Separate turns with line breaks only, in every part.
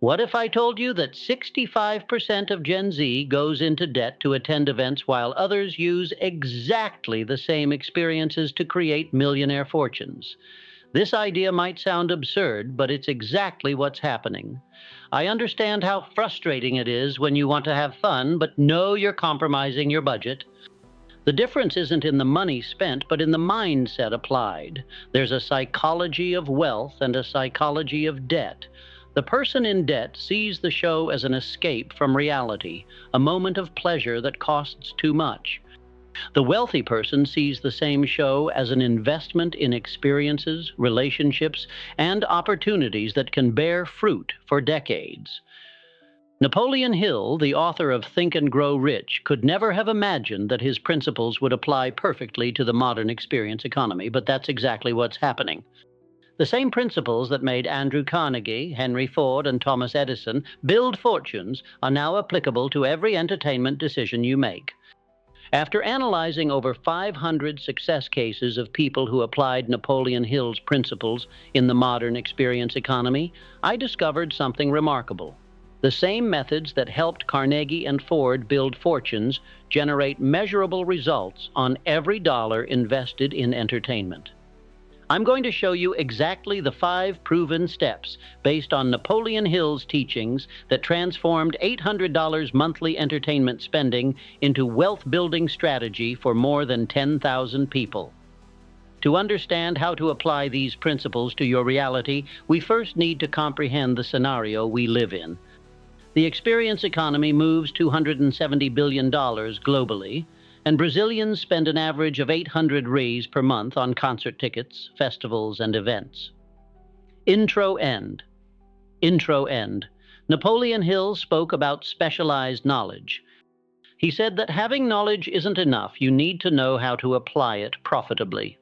What if I told you that 65% of Gen Z goes into debt to attend events while others use exactly the same experiences to create millionaire fortunes? This idea might sound absurd, but it's exactly what's happening. I understand how frustrating it is when you want to have fun, but know you're compromising your budget. The difference isn't in the money spent, but in the mindset applied. There's a psychology of wealth and a psychology of debt. The person in debt sees the show as an escape from reality, a moment of pleasure that costs too much. The wealthy person sees the same show as an investment in experiences, relationships, and opportunities that can bear fruit for decades. Napoleon Hill, the author of Think and Grow Rich, could never have imagined that his principles would apply perfectly to the modern experience economy, but that's exactly what's happening. The same principles that made Andrew Carnegie, Henry Ford, and Thomas Edison build fortunes are now applicable to every entertainment decision you make. After analyzing over 500 success cases of people who applied Napoleon Hill's principles in the modern experience economy, I discovered something remarkable. The same methods that helped Carnegie and Ford build fortunes generate measurable results on every dollar invested in entertainment. I'm going to show you exactly the 5 proven steps based on Napoleon Hill's teachings that transformed $800 monthly entertainment spending into wealth-building strategy for more than 10,000 people. To understand how to apply these principles to your reality, we first need to comprehend the scenario we live in. The experience economy moves $270 billion globally, and Brazilians spend an average of 800 reais per month on concert tickets, festivals, and events. Intro end. Napoleon Hill spoke about specialized knowledge. He said that having knowledge isn't enough. You need to know how to apply it profitably.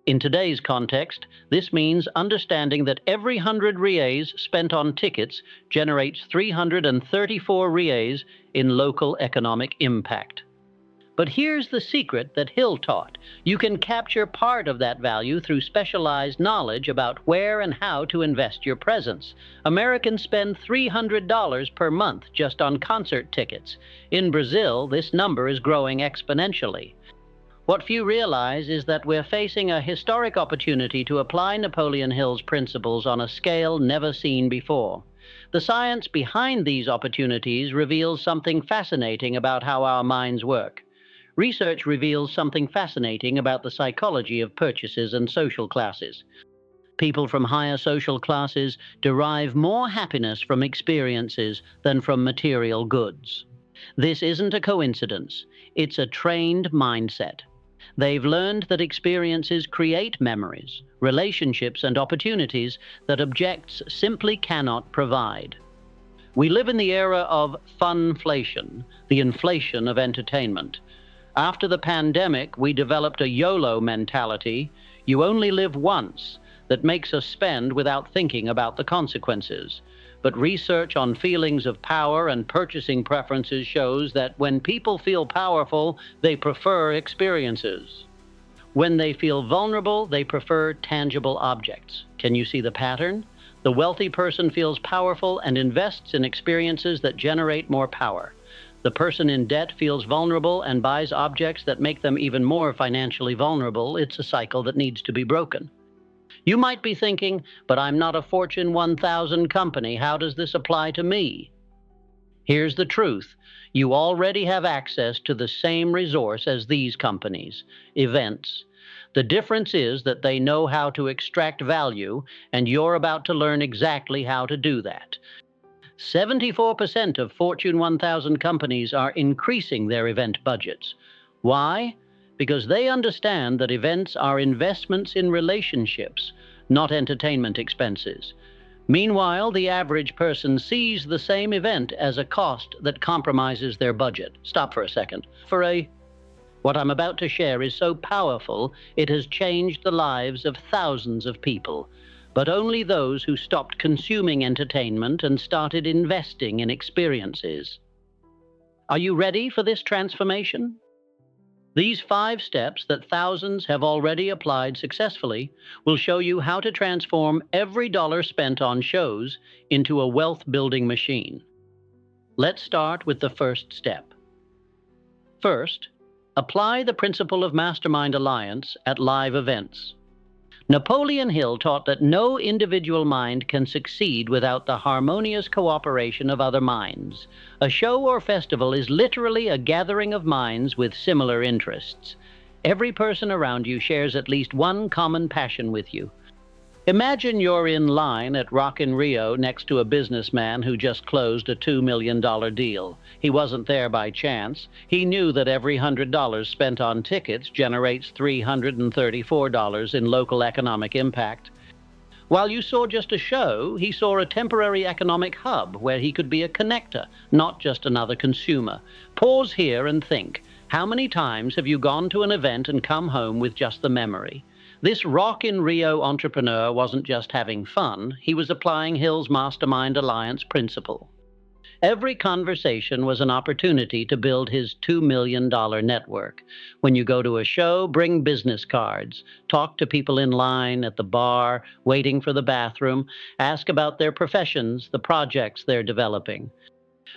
In today's context, this means understanding that every 100 reais spent on tickets generates 334 reais in local economic impact. But here's the secret that Hill taught. You can capture part of that value through specialized knowledge about where and how to invest your presence. Americans spend $300 per month just on concert tickets. In Brazil, this number is growing exponentially. What few realize is that we're facing a historic opportunity to apply Napoleon Hill's principles on a scale never seen before. The science behind these opportunities reveals something fascinating about how our minds work. Research reveals something fascinating about the psychology of purchases and social classes. People from higher social classes derive more happiness from experiences than from material goods. This isn't a coincidence. It's a trained mindset. They've learned that experiences create memories, relationships, and opportunities that objects simply cannot provide. We live in the era of funflation, the inflation of entertainment. After the pandemic, we developed a YOLO mentality, you only live once, that makes us spend without thinking about the consequences. But research on feelings of power and purchasing preferences shows that when people feel powerful, they prefer experiences. When they feel vulnerable, they prefer tangible objects. Can you see the pattern? The wealthy person feels powerful and invests in experiences that generate more power. The person in debt feels vulnerable and buys objects that make them even more financially vulnerable. It's a cycle that needs to be broken. You might be thinking, but I'm not a Fortune 1000 company. How does this apply to me? Here's the truth. You already have access to the same resource as these companies, events. The difference is that they know how to extract value, and you're about to learn exactly how to do that. 74% of Fortune 1000 companies are increasing their event budgets. Why? Because they understand that events are investments in relationships, not entertainment expenses. Meanwhile, the average person sees the same event as a cost that compromises their budget. Stop for a second. What I'm about to share is so powerful, it has changed the lives of thousands of people. But only those who stopped consuming entertainment and started investing in experiences. Are you ready for this transformation? These 5 steps that thousands have already applied successfully will show you how to transform every dollar spent on shows into a wealth-building machine. Let's start with the first step. First, apply the principle of mastermind alliance at live events. Napoleon Hill taught that no individual mind can succeed without the harmonious cooperation of other minds. A show or festival is literally a gathering of minds with similar interests. Every person around you shares at least one common passion with you. Imagine you're in line at Rock in Rio next to a businessman who just closed a $2 million deal. He wasn't there by chance. He knew that every $100 spent on tickets generates $334 in local economic impact. While you saw just a show, he saw a temporary economic hub where he could be a connector, not just another consumer. Pause here and think. How many times have you gone to an event and come home with just the memory? This Rock in Rio entrepreneur wasn't just having fun, he was applying Hill's Mastermind Alliance principle. Every conversation was an opportunity to build his $2 million network. When you go to a show, bring business cards. Talk to people in line, at the bar, waiting for the bathroom. Ask about their professions, the projects they're developing.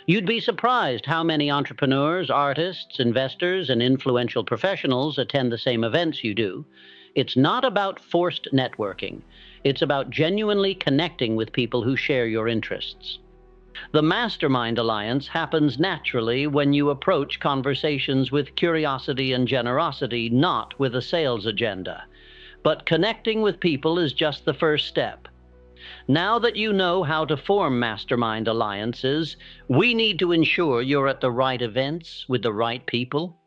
You'd be surprised how many entrepreneurs, artists, investors, and influential professionals attend the same events you do. It's not about forced networking. It's about genuinely connecting with people who share your interests. The Mastermind Alliance happens naturally when you approach conversations with curiosity and generosity, not with a sales agenda. But connecting with people is just the first step. Now that you know how to form mastermind alliances, we need to ensure you're at the right events with the right people.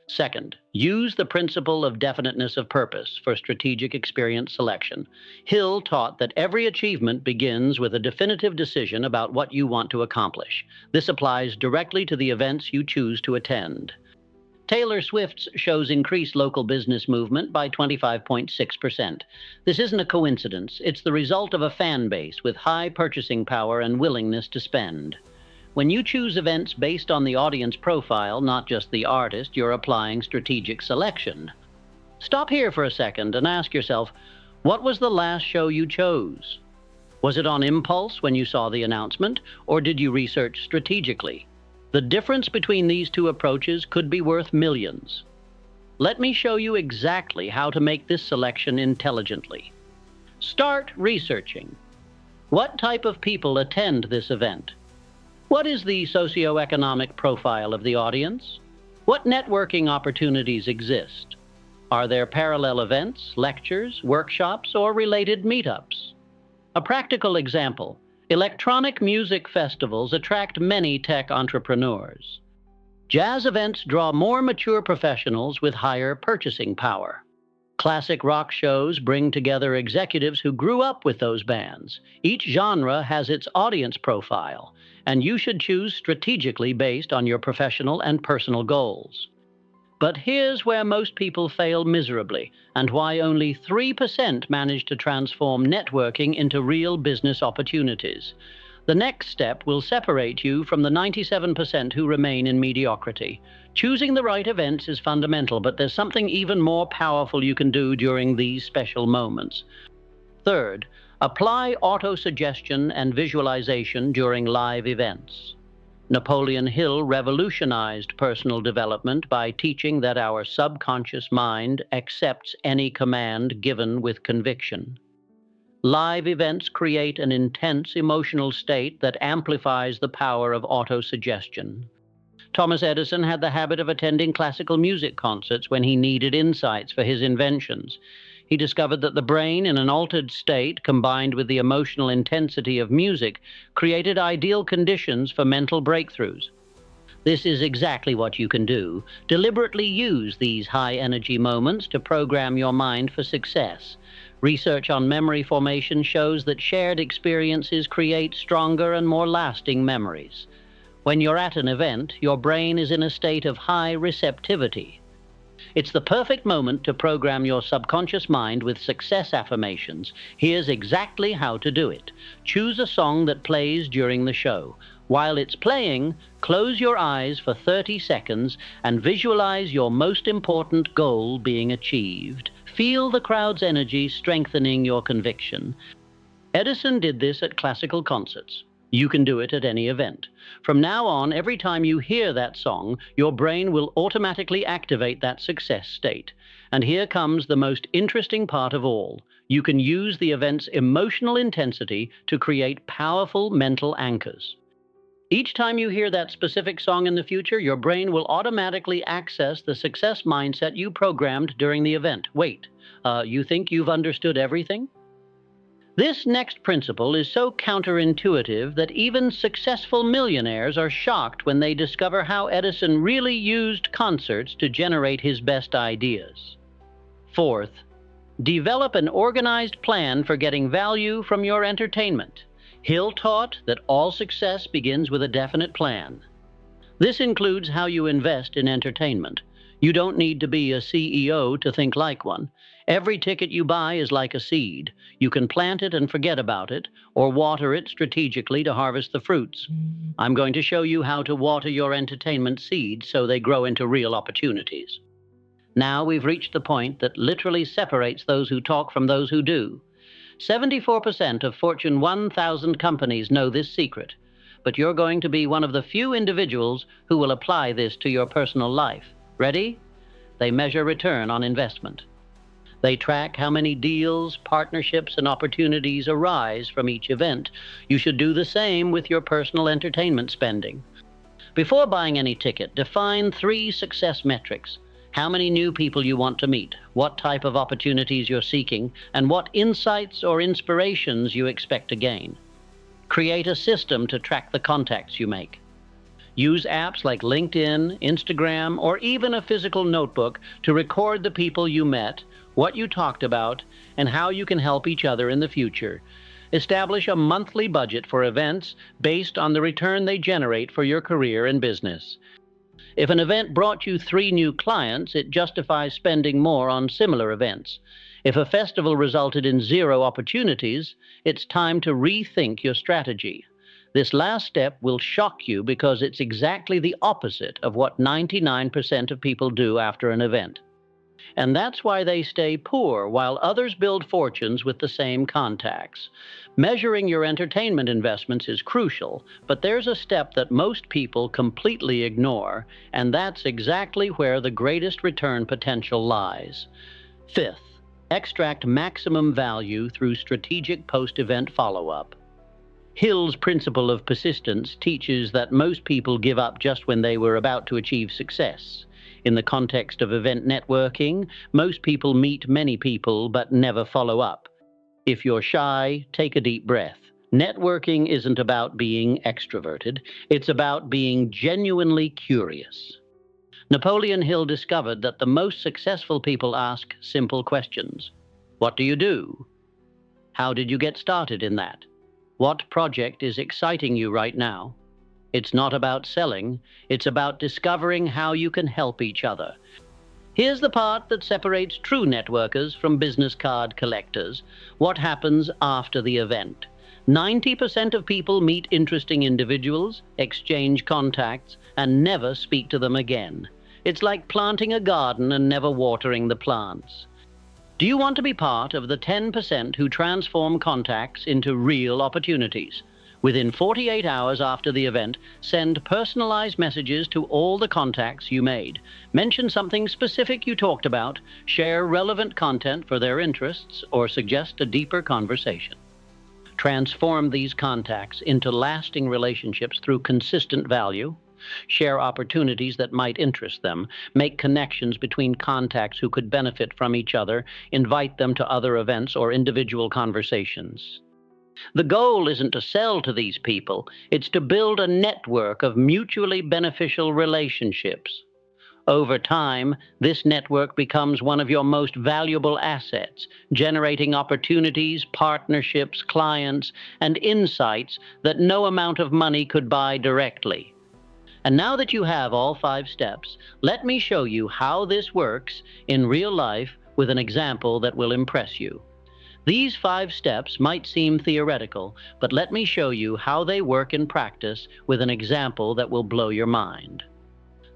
Second, use the principle of definiteness of purpose for strategic experience selection. Hill taught that every achievement begins with a definitive decision about what you want to accomplish. This applies directly to the events you choose to attend. Taylor Swift's shows increased local business movement by 25.6%. This isn't a coincidence. It's the result of a fan base with high purchasing power and willingness to spend. When you choose events based on the audience profile, not just the artist, you're applying strategic selection. Stop here for a second and ask yourself, what was the last show you chose? Was it on impulse when you saw the announcement, or did you research strategically? The difference between these two approaches could be worth millions. Let me show you exactly how to make this selection intelligently. Start researching. What type of people attend this event? What is the socioeconomic profile of the audience? What networking opportunities exist? Are there parallel events, lectures, workshops, or related meetups? A practical example, electronic music festivals attract many tech entrepreneurs. Jazz events draw more mature professionals with higher purchasing power. Classic rock shows bring together executives who grew up with those bands. Each genre has its audience profile, and you should choose strategically based on your professional and personal goals. But here's where most people fail miserably, and why only 3% manage to transform networking into real business opportunities. The next step will separate you from the 97% who remain in mediocrity. Choosing the right events is fundamental, but there's something even more powerful you can do during these special moments. Third, apply autosuggestion and visualization during live events. Napoleon Hill revolutionized personal development by teaching that our subconscious mind accepts any command given with conviction. Live events create an intense emotional state that amplifies the power of autosuggestion. Thomas Edison had the habit of attending classical music concerts when he needed insights for his inventions. He discovered that the brain, in an altered state, combined with the emotional intensity of music, created ideal conditions for mental breakthroughs. This is exactly what you can do. Deliberately use these high-energy moments to program your mind for success. Research on memory formation shows that shared experiences create stronger and more lasting memories. When you're at an event, your brain is in a state of high receptivity. It's the perfect moment to program your subconscious mind with success affirmations. Here's exactly how to do it. Choose a song that plays during the show. While it's playing, close your eyes for 30 seconds and visualize your most important goal being achieved. Feel the crowd's energy strengthening your conviction. Edison did this at classical concerts. You can do it at any event. From now on, every time you hear that song, your brain will automatically activate that success state. And here comes the most interesting part of all. You can use the event's emotional intensity to create powerful mental anchors. Each time you hear that specific song in the future, your brain will automatically access the success mindset you programmed during the event. Wait, you think you've understood everything? This next principle is so counterintuitive that even successful millionaires are shocked when they discover how Edison really used concerts to generate his best ideas. Fourth, develop an organized plan for getting value from your entertainment. Hill taught that all success begins with a definite plan. This includes how you invest in entertainment. You don't need to be a CEO to think like one. Every ticket you buy is like a seed. You can plant it and forget about it, or water it strategically to harvest the fruits. I'm going to show you how to water your entertainment seeds so they grow into real opportunities. Now we've reached the point that literally separates those who talk from those who do. 74% of Fortune 1000 companies know this secret, but you're going to be one of the few individuals who will apply this to your personal life. Ready? They measure return on investment. They track how many deals, partnerships, and opportunities arise from each event. You should do the same with your personal entertainment spending. Before buying any ticket, define 3 success metrics. How many new people you want to meet, what type of opportunities you're seeking, and what insights or inspirations you expect to gain. Create a system to track the contacts you make. Use apps like LinkedIn, Instagram, or even a physical notebook to record the people you met, what you talked about, and how you can help each other in the future. Establish a monthly budget for events based on the return they generate for your career and business. If an event brought you 3 new clients, it justifies spending more on similar events. If a festival resulted in 0 opportunities, it's time to rethink your strategy. This last step will shock you because it's exactly the opposite of what 99% of people do after an event. And that's why they stay poor while others build fortunes with the same contacts. Measuring your entertainment investments is crucial, but there's a step that most people completely ignore, and that's exactly where the greatest return potential lies. Fifth, extract maximum value through strategic post-event follow-up. Hill's principle of persistence teaches that most people give up just when they were about to achieve success. In the context of event networking, most people meet many people but never follow up. If you're shy, take a deep breath. Networking isn't about being extroverted, it's about being genuinely curious. Napoleon Hill discovered that the most successful people ask simple questions. What do you do? How did you get started in that? What project is exciting you right now? It's not about selling, it's about discovering how you can help each other. Here's the part that separates true networkers from business card collectors. What happens after the event? 90% of people meet interesting individuals, exchange contacts, and never speak to them again. It's like planting a garden and never watering the plants. Do you want to be part of the 10% who transform contacts into real opportunities? Within 48 hours after the event, send personalized messages to all the contacts you made. Mention something specific you talked about, share relevant content for their interests, or suggest a deeper conversation. Transform these contacts into lasting relationships through consistent value. Share opportunities that might interest them. Make connections between contacts who could benefit from each other. Invite them to other events or individual conversations. The goal isn't to sell to these people, it's to build a network of mutually beneficial relationships. Over time, this network becomes one of your most valuable assets, generating opportunities, partnerships, clients, and insights that no amount of money could buy directly. And now that you have all 5 steps, let me show you how this works in real life with an example that will impress you. These 5 steps might seem theoretical, but let me show you how they work in practice with an example that will blow your mind.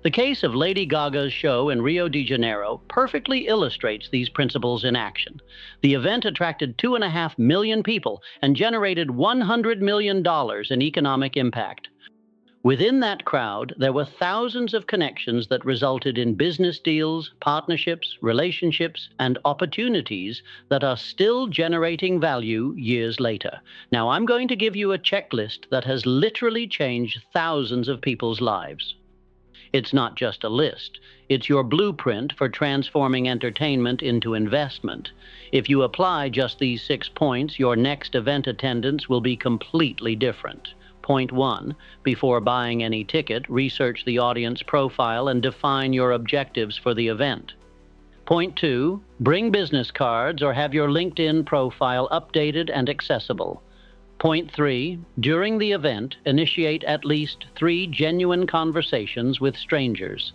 The case of Lady Gaga's show in Rio de Janeiro perfectly illustrates these principles in action. The event attracted 2.5 million people and generated $100 million in economic impact. Within that crowd, there were thousands of connections that resulted in business deals, partnerships, relationships, and opportunities that are still generating value years later. Now, I'm going to give you a checklist that has literally changed thousands of people's lives. It's not just a list. It's your blueprint for transforming entertainment into investment. If you apply just these 6 points, your next event attendance will be completely different. Point 1, before buying any ticket, research the audience profile and define your objectives for the event. Point 2, bring business cards or have your LinkedIn profile updated and accessible. Point 3, during the event, initiate at least 3 genuine conversations with strangers.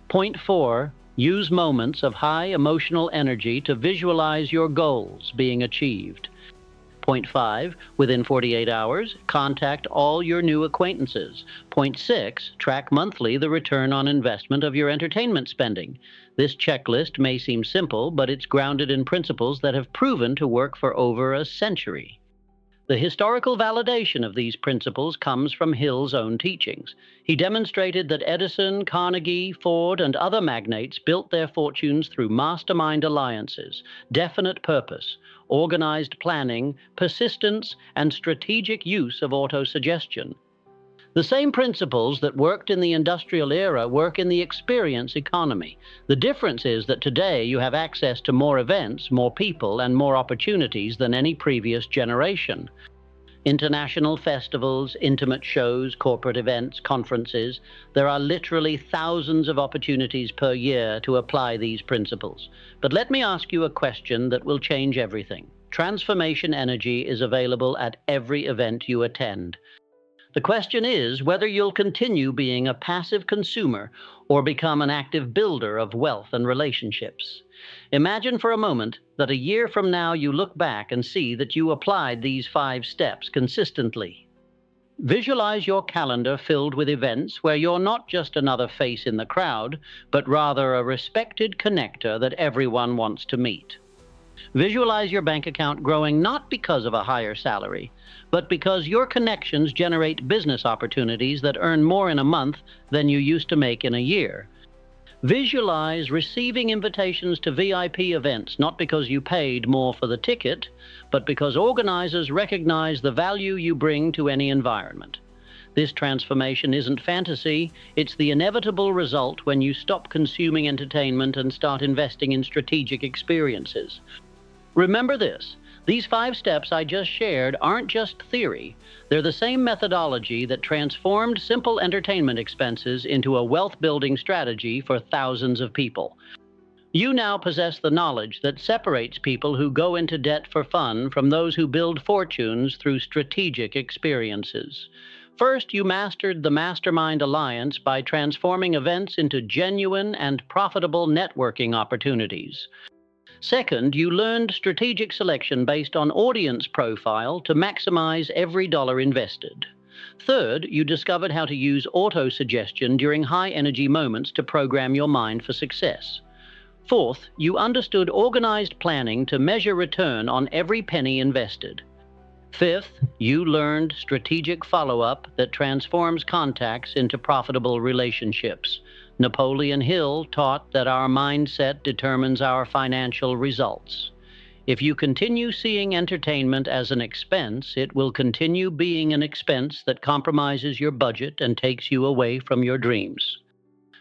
Point 4, use moments of high emotional energy to visualize your goals being achieved. Point 5, within 48 hours, contact all your new acquaintances. Point 6, track monthly the return on investment of your entertainment spending. This checklist may seem simple, but it's grounded in principles that have proven to work for over a century. The historical validation of these principles comes from Hill's own teachings. He demonstrated that Edison, Carnegie, Ford, and other magnates built their fortunes through mastermind alliances, definite purpose, organized planning, persistence, and strategic use of autosuggestion. The same principles that worked in the industrial era work in the experience economy. The difference is that today you have access to more events, more people, and more opportunities than any previous generation. International festivals, intimate shows, corporate events, conferences. There are literally thousands of opportunities per year to apply these principles. But let me ask you a question that will change everything. Transformation energy is available at every event you attend. The question is whether you'll continue being a passive consumer or become an active builder of wealth and relationships. Imagine for a moment that a year from now you look back and see that you applied these 5 steps consistently. Visualize your calendar filled with events where you're not just another face in the crowd, but rather a respected connector that everyone wants to meet. Visualize your bank account growing not because of a higher salary, but because your connections generate business opportunities that earn more in a month than you used to make in a year. Visualize receiving invitations to VIP events not because you paid more for the ticket, but because organizers recognize the value you bring to any environment. This transformation isn't fantasy, it's the inevitable result when you stop consuming entertainment and start investing in strategic experiences. Remember this, these 5 steps I just shared aren't just theory. They're the same methodology that transformed simple entertainment expenses into a wealth-building strategy for thousands of people. You now possess the knowledge that separates people who go into debt for fun from those who build fortunes through strategic experiences. First, you mastered the Mastermind Alliance by transforming events into genuine and profitable networking opportunities. Second, you learned strategic selection based on audience profile to maximize every dollar invested. Third, you discovered how to use auto-suggestion during high-energy moments to program your mind for success. Fourth, you understood organized planning to measure return on every penny invested. Fifth, you learned strategic follow-up that transforms contacts into profitable relationships. Napoleon Hill taught that our mindset determines our financial results. If you continue seeing entertainment as an expense, it will continue being an expense that compromises your budget and takes you away from your dreams.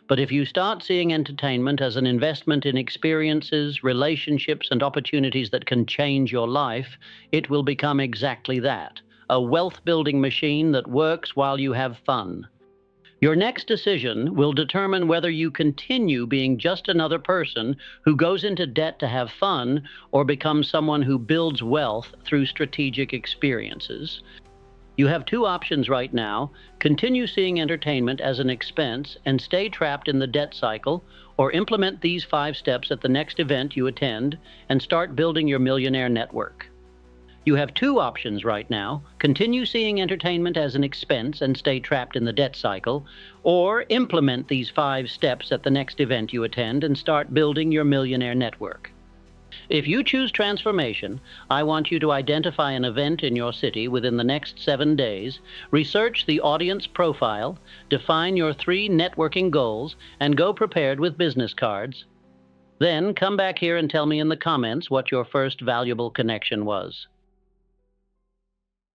But if you start seeing entertainment as an investment in experiences, relationships, and opportunities that can change your life, it will become exactly that, a wealth-building machine that works while you have fun. Your next decision will determine whether you continue being just another person who goes into debt to have fun or become someone who builds wealth through strategic experiences. You have two options right now: continue seeing entertainment as an expense and stay trapped in the debt cycle, or implement these 5 steps at the next event you attend and start building your millionaire network. You have two options right now: continue seeing entertainment as an expense and stay trapped in the debt cycle, or implement these 5 steps at the next event you attend and start building your millionaire network. If you choose transformation, I want you to identify an event in your city within the next 7 days, research the audience profile, define your 3 networking goals, and go prepared with business cards. Then come back here and tell me in the comments what your first valuable connection was.